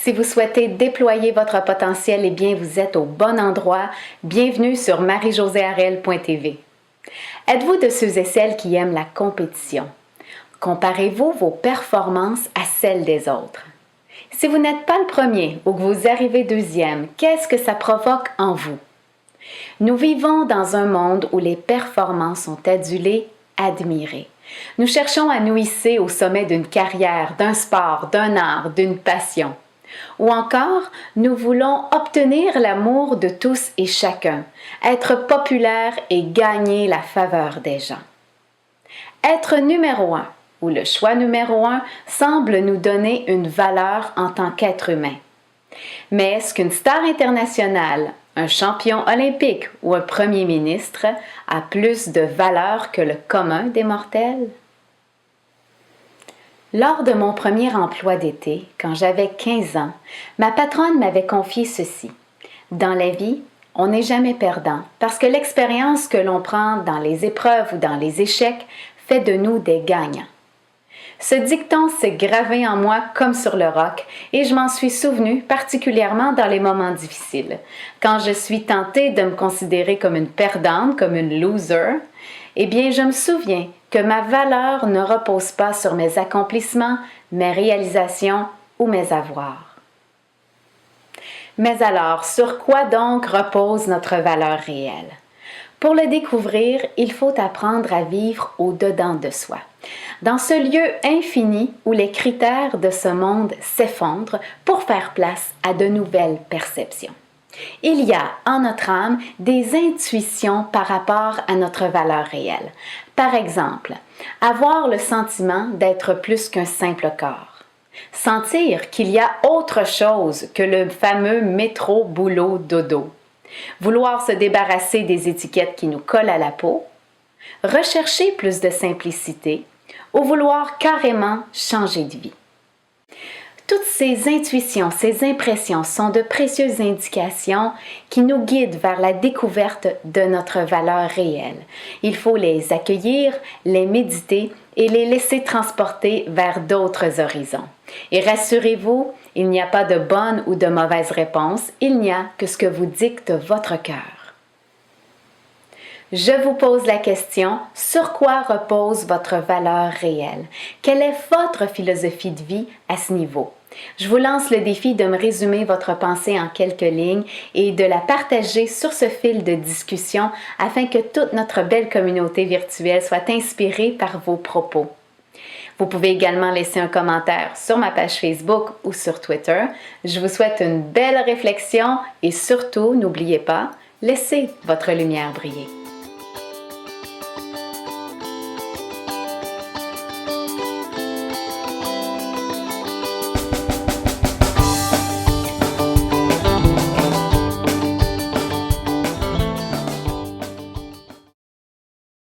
Si vous souhaitez déployer votre potentiel, eh bien, vous êtes au bon endroit. Bienvenue sur mariejoséharel.tv. Êtes-vous de ceux et celles qui aiment la compétition? Comparez-vous vos performances à celles des autres? Si vous n'êtes pas le premier ou que vous arrivez deuxième, qu'est-ce que ça provoque en vous? Nous vivons dans un monde où les performances sont adulées, admirées. Nous cherchons à nous hisser au sommet d'une carrière, d'un sport, d'un art, d'une passion. Ou encore, nous voulons obtenir l'amour de tous et chacun, être populaire et gagner la faveur des gens. Être numéro un ou le choix numéro un semble nous donner une valeur en tant qu'être humain. Mais est-ce qu'une star internationale, un champion olympique ou un premier ministre a plus de valeur que le commun des mortels? Lors de mon premier emploi d'été, quand j'avais 15 ans, ma patronne m'avait confié ceci. Dans la vie, on n'est jamais perdant parce que l'expérience que l'on prend dans les épreuves ou dans les échecs fait de nous des gagnants. Ce dicton s'est gravé en moi comme sur le roc et je m'en suis souvenu particulièrement dans les moments difficiles. Quand je suis tentée de me considérer comme une perdante, comme une loser, eh bien je me souviens que ma valeur ne repose pas sur mes accomplissements, mes réalisations ou mes avoirs. Mais alors, sur quoi donc repose notre valeur réelle? Pour le découvrir, il faut apprendre à vivre au-dedans de soi. Dans ce lieu infini où les critères de ce monde s'effondrent pour faire place à de nouvelles perceptions. Il y a en notre âme des intuitions par rapport à notre valeur réelle. Par exemple, avoir le sentiment d'être plus qu'un simple corps. Sentir qu'il y a autre chose que le fameux métro, boulot, dodo. Vouloir se débarrasser des étiquettes qui nous collent à la peau. Rechercher plus de simplicité ou vouloir carrément changer de vie. Toutes ces intuitions, ces impressions sont de précieuses indications qui nous guident vers la découverte de notre valeur réelle. Il faut les accueillir, les méditer et les laisser transporter vers d'autres horizons. Et rassurez-vous, il n'y a pas de bonne ou de mauvaise réponse, il n'y a que ce que vous dicte votre cœur. Je vous pose la question, sur quoi repose votre valeur réelle? Quelle est votre philosophie de vie à ce niveau? Je vous lance le défi de me résumer votre pensée en quelques lignes et de la partager sur ce fil de discussion afin que toute notre belle communauté virtuelle soit inspirée par vos propos. Vous pouvez également laisser un commentaire sur ma page Facebook ou sur Twitter. Je vous souhaite une belle réflexion et surtout, n'oubliez pas, laissez votre lumière briller.